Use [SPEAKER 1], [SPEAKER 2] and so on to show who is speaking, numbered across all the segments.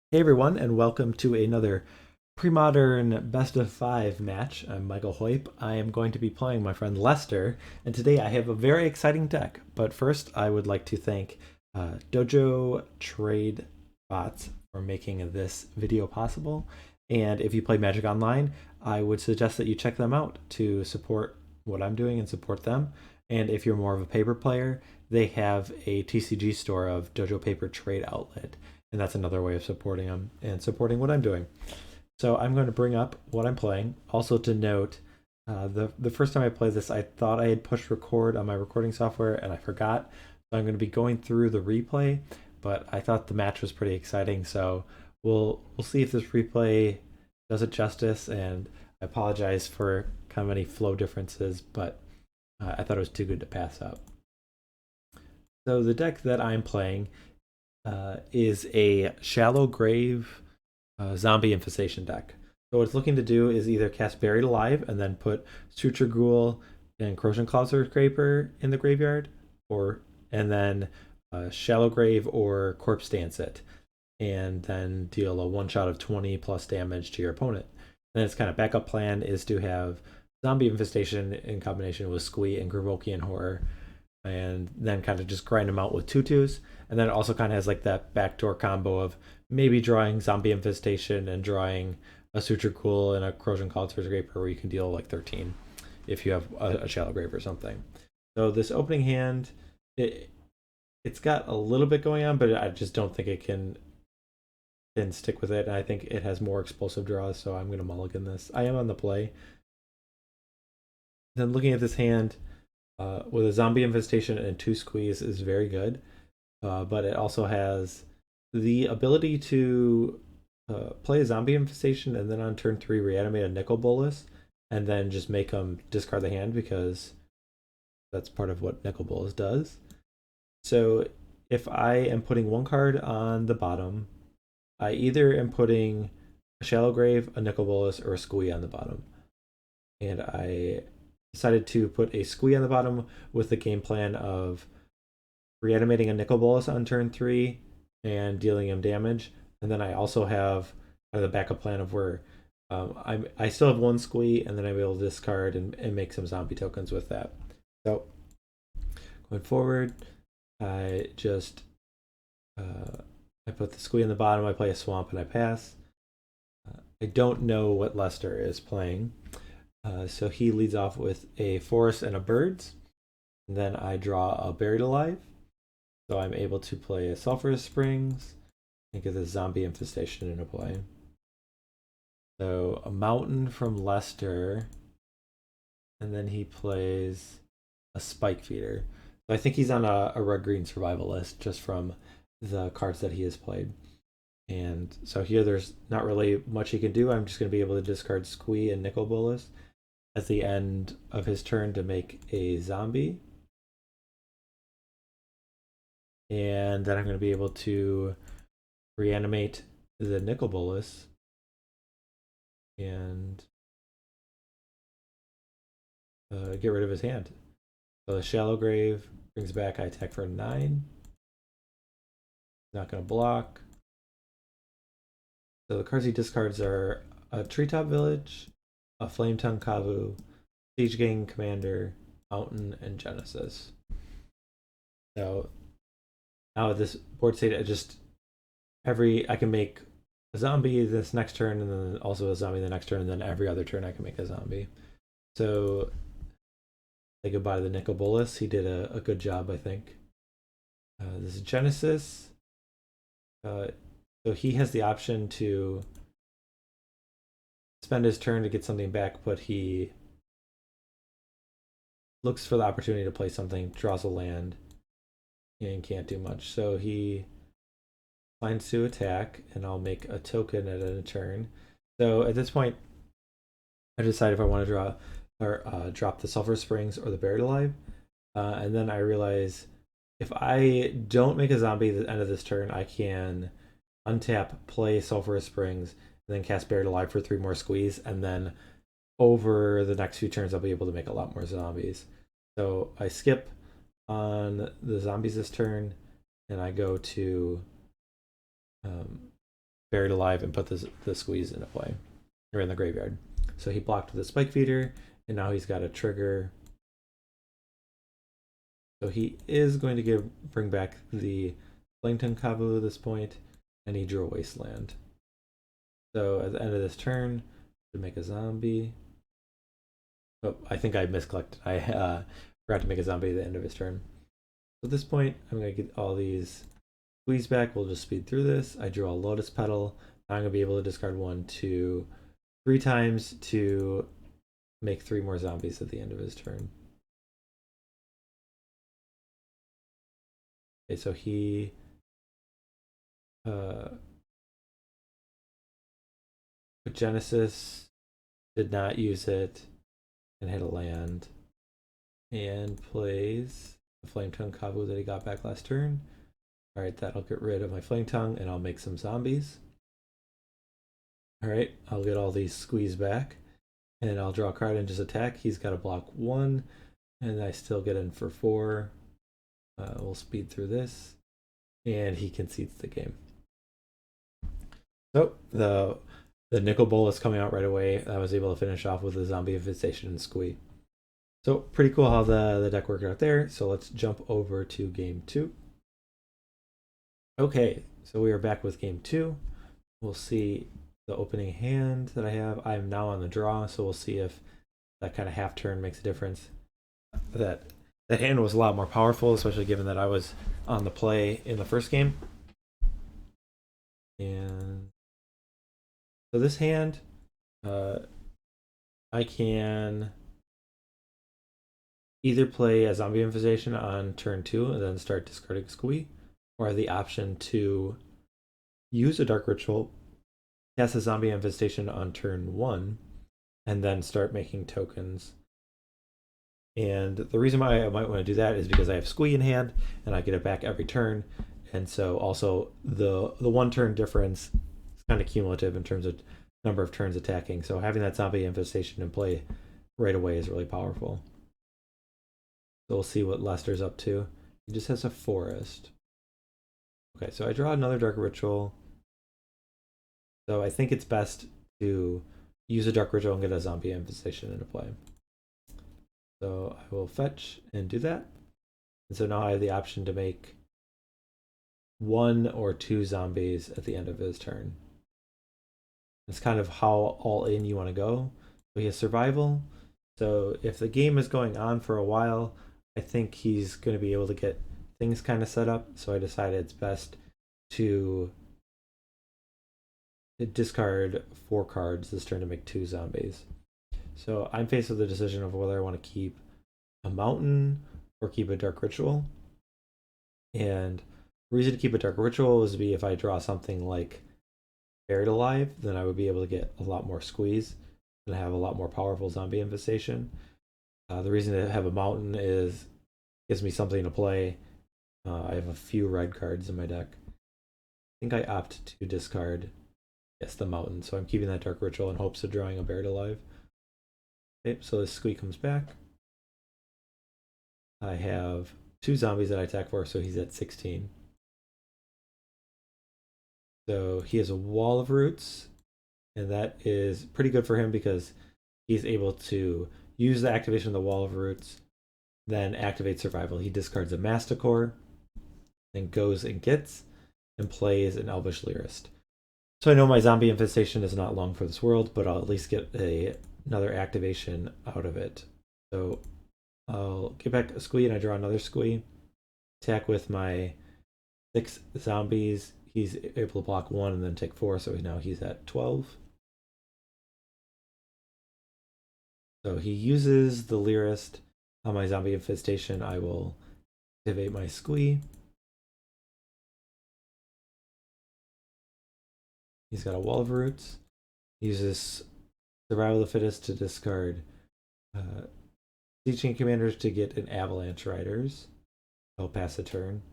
[SPEAKER 1] Hey everyone, and welcome to another Premodern Best of 5 match. I'm Michael Hoyp. I am going to be playing my friend Lester, and today I have a very exciting deck. But first, I would like to thank DojoTradeBots for making this video possible. And if you play Magic Online, I would suggest that you check them out to support what I'm doing and support them. And if you're more of a paper player, they have a TCG store of Dojo Paper Trade Outlet, and that's another way of supporting them and supporting what I'm doing. So I'm going to bring up what I'm playing. Also to note, the first time I played this, I thought I had pushed record on my recording software and I forgot. So I'm going to be going through the replay, but I thought the match was pretty exciting. So we'll see if this replay does it justice. And I apologize for kind of any flow differences, but I thought it was too good to pass up. So the deck that I'm playing is a Shallow Grave Zombie Infestation deck. So what it's looking to do is either cast Buried Alive and then put Sutured Ghoul and Krosan Cloudscraper in the graveyard, and then Shallow Grave or Corpse Dance it, and then deal a one shot of 20 plus damage to your opponent. And then its kind of backup plan is to have Zombie Infestation in combination with Squee and Krovikan Horror, and then kind of just grind them out with tutus. And then it also kind of has like that backdoor combo of maybe drawing Zombie Infestation and drawing a Sutured Ghoul and a Krosan Cloudscraper where you can deal like 13 if you have a Shallow Grave or something. So this opening hand, it's got a little bit going on, but I just don't think it can stick with it. And I think it has more explosive draws, so I'm going to mulligan this. I am on the play. Then looking at this hand, with a Zombie Infestation and 2 Squeeze is very good, but it also has the ability to play a Zombie Infestation and then on turn 3 reanimate a Nicol Bolas and then just make them discard the hand, because that's part of what Nicol Bolas does. So if I am putting one card on the bottom, I either am putting a Shallow Grave, a Nicol Bolas, or a Squee on the bottom. And I decided to put a Squee on the bottom with the game plan of reanimating a Nicol Bolas on turn 3 and dealing him damage. And then I also have the backup plan of where I still have one Squee, and then I'm able to discard and make some zombie tokens with that. So going forward, I just I put the Squee in the bottom, I play a swamp, and I pass. I don't know what Lester is playing. So he leads off with a forest and a birds. And then I draw a Buried Alive. So I'm able to play a Sulfurous Springs and get the Zombie Infestation into play. So a mountain from Lester. And then he plays a Spike Feeder. So I think he's on a red-green survival list just from the cards that he has played. And so here there's not really much he can do. I'm just going to be able to discard Squee and Nicol Bolas at the end of his turn to make a zombie. And then I'm going to be able to reanimate the Nicol Bolas and get rid of his hand. So the Shallow Grave brings back, I attack for 9. Not going to block. So the cards he discards are a Treetop Village, a Flame Tongue Kavu, Siege Gang Commander, Mountain, and Genesis. So now with this board state, I can make a zombie this next turn, and then also a zombie the next turn, and then every other turn I can make a zombie. So say goodbye to the Nicol Bolas. He did a good job, I think. This is Genesis. So he has the option to spend his turn to get something back, but he looks for the opportunity to play something, draws a land, and can't do much. So he finds to attack, and I'll make a token at a turn. So at this point, I decide if I want to draw or drop the Sulfur Springs or the Buried Alive. And then I realize if I don't make a zombie at the end of this turn, I can untap, play Sulfurous Springs, and then cast Buried Alive for 3 more Squeeze, and then over the next few turns I'll be able to make a lot more zombies. So I skip on the zombies this turn, and I go to Buried Alive and put the Squeeze into play, or in the graveyard. So he blocked with a Spike Feeder, and now he's got a trigger. So he is going to bring back the Flametongue Kavu at this point, and he drew a Wasteland. So at the end of this turn, to make a zombie. Oh, I think I miscollected. I forgot to make a zombie at the end of his turn. So at this point, I'm going to get all these Squeeze back. We'll just speed through this. I drew a Lotus Petal. Now I'm going to be able to discard 1, 2, 3 times to make 3 more zombies at the end of his turn. Okay, so he Genesis did not use it and hit a land, and plays the Flametongue Kavu that he got back last turn. Alright, that'll get rid of my Flametongue, and I'll make some zombies. Alright, I'll get all these Squeeze back, and I'll draw a card and just attack. He's got to block 1, and I still get in for 4. We'll speed through this, and he concedes the game. So the Nicol Bolas coming out right away. I was able to finish off with the Zombie Infestation and Squee. So pretty cool how the deck worked out there. So let's jump over to game 2. Okay, so we are back with game 2. We'll see the opening hand that I have. I am now on the draw, so we'll see if that kind of half turn makes a difference. That hand was a lot more powerful, especially given that I was on the play in the first game. And so this hand, I can either play a Zombie Infestation on turn 2 and then start discarding Squee, or I have the option to use a Dark Ritual, cast a Zombie Infestation on turn 1, and then start making tokens. And the reason why I might want to do that is because I have Squee in hand, and I get it back every turn. And so also the 1 turn difference is kind of cumulative in terms of number of turns attacking. So having that Zombie Infestation in play right away is really powerful. So we'll see what Lester's up to. He just has a Forest. Okay, so I draw another Dark Ritual. So I think it's best to use a Dark Ritual and get a Zombie Infestation into play. So I will fetch and do that. And so now I have the option to make 1 or 2 zombies at the end of his turn. It's kind of how all in you want to go. So he has survival. So if the game is going on for a while, I think he's going to be able to get things kind of set up. So I decided it's best to discard 4 cards this turn to make 2 zombies. So I'm faced with the decision of whether I want to keep a mountain or keep a Dark Ritual. And the reason to keep a Dark Ritual is if I draw something like Buried Alive, then I would be able to get a lot more Squeeze and have a lot more powerful Zombie Infestation. The reason to have a mountain is it gives me something to play. I have a few red cards in my deck. I think I opt to discard, yes, the mountain. So I'm keeping that Dark Ritual in hopes of drawing a Buried Alive. Okay, so this Squee comes back. I have 2 zombies that I attack for, so he's at 16. So he has a Wall of Roots, and that is pretty good for him because he's able to use the activation of the Wall of Roots, then activate Survival. He discards a Masticore, then goes and gets, and plays an Elvish Lyrist. So I know my Zombie Infestation is not long for this world, but I'll at least get another activation out of it. So I'll get back a Squee and I draw another Squee. Attack with my 6 zombies. He's able to block 1 and then take 4, so now he's at 12. So he uses the Lyrist on my Zombie Infestation. I will activate my Squee. He's got a Wall of Roots. He uses Survival of the Fittest to discard Teaching Commanders to get an Avalanche Riders. I'll pass a turn.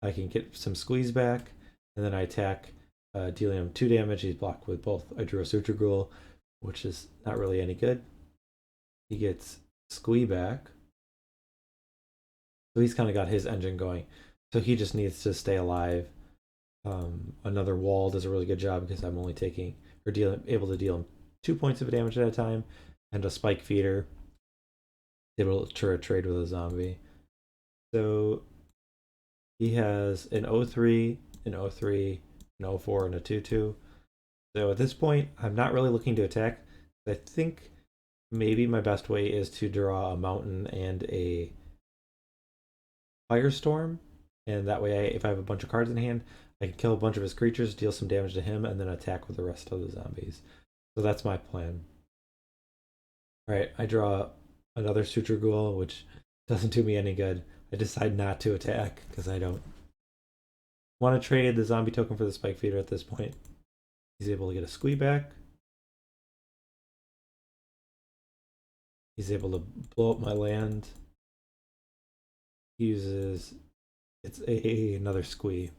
[SPEAKER 1] I can get some Squeeze back, and then I attack, dealing him 2 damage. He's blocked with both. I drew a Sutured Ghoul, which is not really any good. He gets Squee back. So he's kind of got his engine going. So he just needs to stay alive Another wall does a really good job because I'm only taking or able to deal 2 points of damage at a time, and a spike feeder able to trade with a zombie. So he has an 03, an 03, an 04, and a 2/2. So at this point, I'm not really looking to attack. I think maybe my best way is to draw a mountain and a Firestorm, and that way, if I have a bunch of cards in hand, I can kill a bunch of his creatures, deal some damage to him, and then attack with the rest of the zombies. So that's my plan. All right, I draw another Sutured Ghoul, which doesn't do me any good. I decide not to attack because I don't want to trade the zombie token for the spike feeder at this point. He's able to get a Squee back. He's able to blow up my land. He uses another Squee.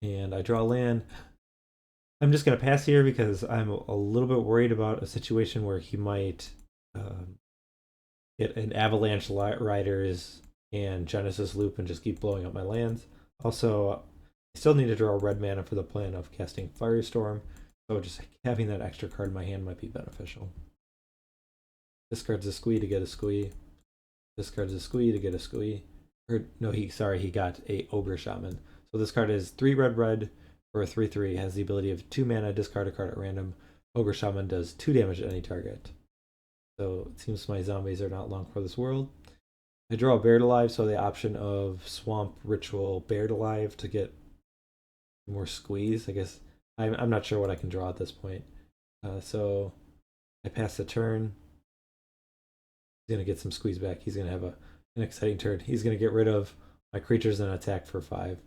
[SPEAKER 1] And I draw land. I'm just going to pass here because I'm a little bit worried about a situation where he might get an Avalanche Riders and Genesis Loop and just keep blowing up my lands. Also, I still need to draw red mana for the plan of casting Firestorm, so just having that extra card in my hand might be beneficial. Discards a Squee to get a Squee. Discards a Squee to get a Squee. Or no, he got a Ogre Shaman. So this card is 3 red for a 3/3. Has the ability of 2 mana, discard a card at random. Ogre Shaman does 2 damage to any target. So it seems my zombies are not long for this world. I draw a Buried Alive, so the option of Swamp Ritual Buried Alive to get more Squeeze. I guess I'm not sure what I can draw at this point. So I pass the turn. He's going to get some Squeeze back. He's going to have an exciting turn. He's going to get rid of my creatures and attack for 5.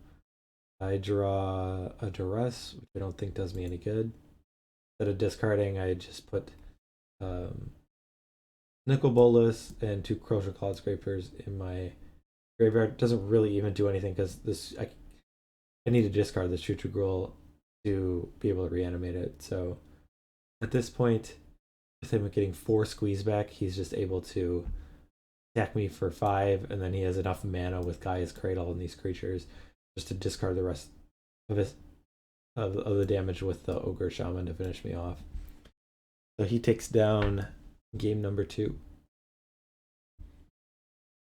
[SPEAKER 1] I draw a Duress, which I don't think does me any good. Instead of discarding, I just put Nicol Bolas and 2 Krosan Cloudscrapers in my graveyard. It doesn't really even do anything because I need to discard the Sutured Ghoul to be able to reanimate it. So at this point, with him getting 4 Squeeze back, he's just able to attack me for 5, and then he has enough mana with Gaia's Cradle and these creatures just to discard the rest of the damage with the Ogre Shaman to finish me off. So he takes down game number 2.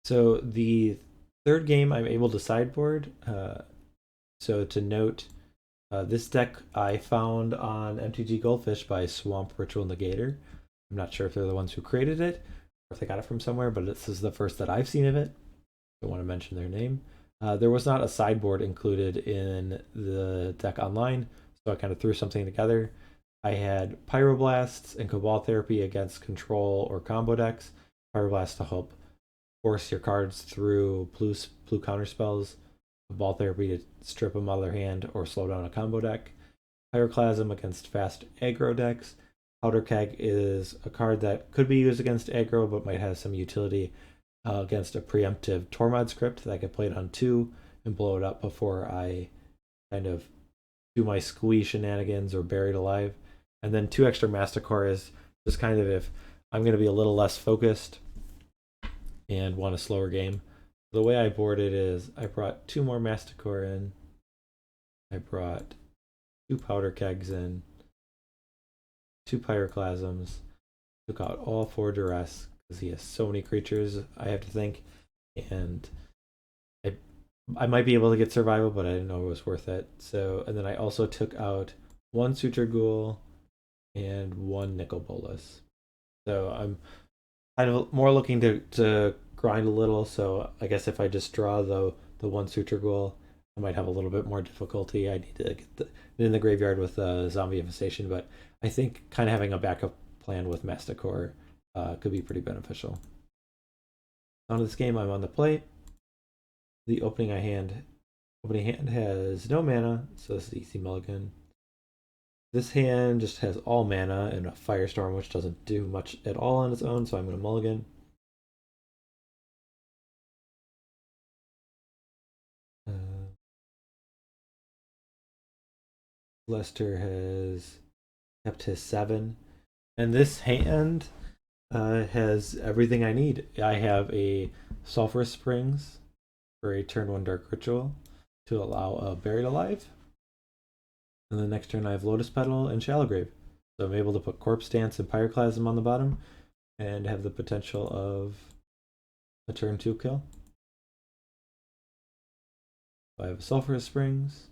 [SPEAKER 1] So the third game, I'm able to sideboard. So to note, this deck I found on MTG Goldfish by Swamp Ritual Negator. I'm not sure if they're the ones who created it or if they got it from somewhere, but this is the first that I've seen of it. Don't want to mention their name. There was not a sideboard included in the deck online, so I kind of threw something together. I had Pyroblasts and Cabal Therapy against control or combo decks. Pyroblast to help force your cards through blue counter spells. Cabal Therapy to strip them out of their hand or slow down a combo deck. Pyroclasm against fast aggro decks. Powder Keg is a card that could be used against aggro but might have some utility against a preemptive Tormod script that I could play it on 2 and blow it up before I kind of do my Squee shenanigans or Buried Alive. And then 2 extra Masticore is just kind of if I'm going to be a little less focused and want a slower game. The way I board it is I brought 2 more Masticore in. I brought 2 Powder Kegs in. 2 Pyroclasms. Took out all 4 Duress because he has so many creatures I have to think. And I might be able to get survival, but I didn't know it was worth it. So, and then I also took out 1 Sutured Ghoul and 1 Nicol Bolas. So I'm kind of more looking to grind a little. So I guess if I just draw the 1 Sutured Ghoul, I might have a little bit more difficulty. I need to get in the graveyard with Zombie Infestation, but I think kind of having a backup plan with Masticore could be pretty beneficial. On this game, I'm on the plate. The opening hand has no mana, so this is easy mulligan. This hand just has all mana and a Firestorm, which doesn't do much at all on its own, so I'm going to mulligan. Lester has kept his 7. And this hand has everything I need. I have a Sulfurous Springs for a turn 1 Dark Ritual. to allow a Buried Alive. And the next turn I have Lotus Petal and Shallow Grave. So I'm able to put Corpse Dance and Pyroclasm on the bottom and have the potential of a turn 2 kill. I have Sulfurous Springs,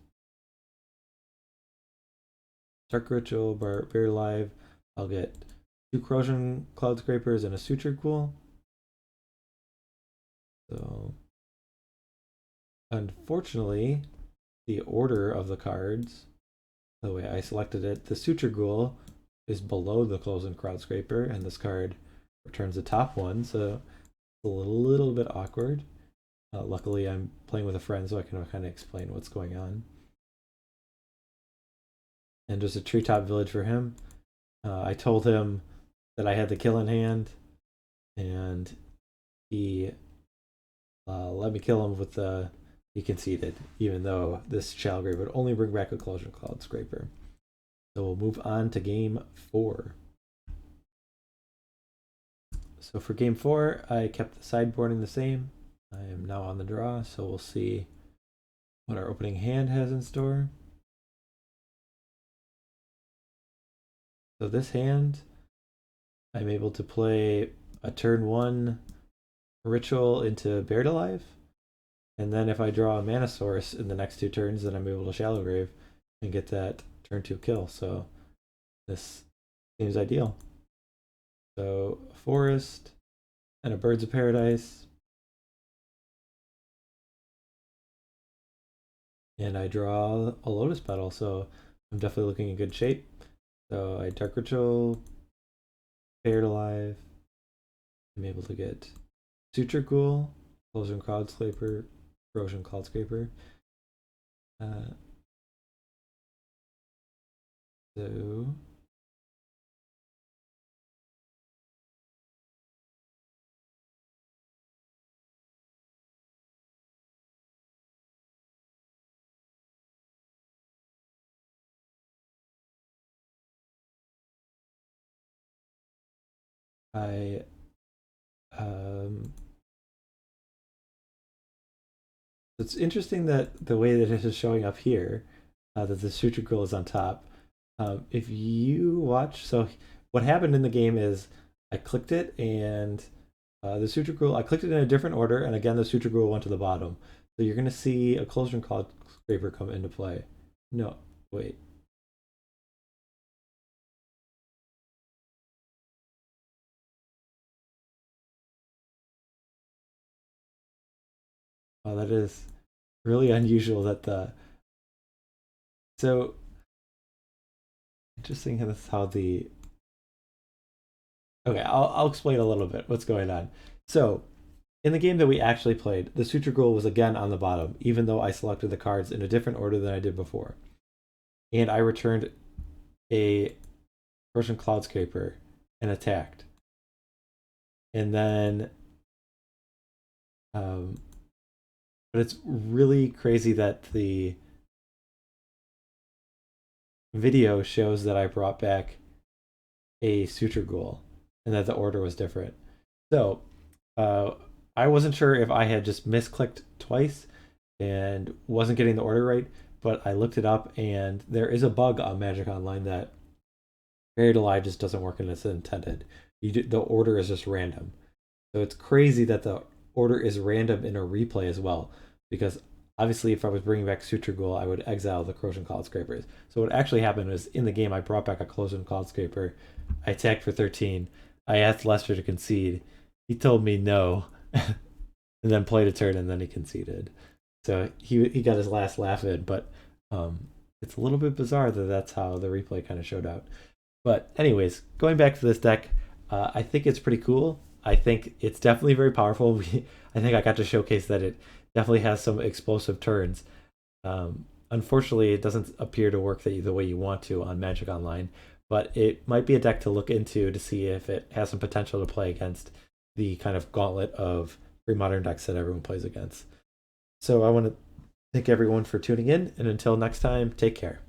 [SPEAKER 1] Dark Ritual, Buried Alive. I'll get 2 Krosan Cloudscrapers and a Sutured Ghoul. So, unfortunately, the order of the cards, the way I selected it, the Sutured Ghoul is below the Krosan Cloudscraper, and this card returns the top one, so it's a little bit awkward. Luckily, I'm playing with a friend, so I can kind of explain what's going on. And there's a Treetop Village for him. I told him that I had the kill in hand, and he let me kill him with the... He conceded, even though this Shallow Grave would only bring back a Krosan Cloudscraper. So we'll move on to game 4. So for game 4, I kept the sideboarding the same. I am now on the draw, so we'll see what our opening hand has in store. So this hand, I'm able to play a turn 1 ritual into Buried Alive. And then if I draw a mana source in the next 2 turns, then I'm able to Shallow Grave and get that turn 2 kill. So this seems ideal. So a forest and a Birds of Paradise. And I draw a Lotus Petal, so I'm definitely looking in good shape. So I Dark Ritual, Buried Alive. I'm able to get Sutured Ghoul, Krosan Cloudscraper, Krosan Cloudscraper. So it's interesting that the way that it is showing up here, that the Sutured Ghoul is on top. If you watch, so what happened in the game is I clicked it and the Sutured Ghoul, I clicked it in a different order, and again the Sutured Ghoul went to the bottom. So you're going to see a Krosan Cloudscraper come into play. No, wait. Oh, that is really unusual that the... So, interesting how the... Okay, I'll explain a little bit what's going on. So, in the game that we actually played, the Sutured Ghoul was again on the bottom, even though I selected the cards in a different order than I did before. And I returned a Krosan Cloudscraper and attacked. And then... but it's really crazy that the video shows that I brought back a Sutured Ghoul and that the order was different. So I wasn't sure if I had just misclicked twice and wasn't getting the order right, but I looked it up and there is a bug on Magic Online that Buried Alive just doesn't work as intended. The order is just random. So it's crazy that the order is random in a replay as well, because obviously if I was bringing back Sutured Ghoul, I would exile the Krosan Cloudscrapers. So what actually happened was in the game I brought back a Krosan Cloudscraper, I attacked for 13, I asked Lester to concede, he told me no, and then played a turn and then he conceded. So he got his last laugh in, but it's a little bit bizarre that that's how the replay kind of showed out. But anyways, going back to this deck, I think it's pretty cool. I think it's definitely very powerful. I think I got to showcase that it definitely has some explosive turns. Unfortunately, it doesn't appear to work the way you want to on Magic Online, but it might be a deck to look into to see if it has some potential to play against the kind of gauntlet of Premodern decks that everyone plays against. So I want to thank everyone for tuning in, and until next time, take care.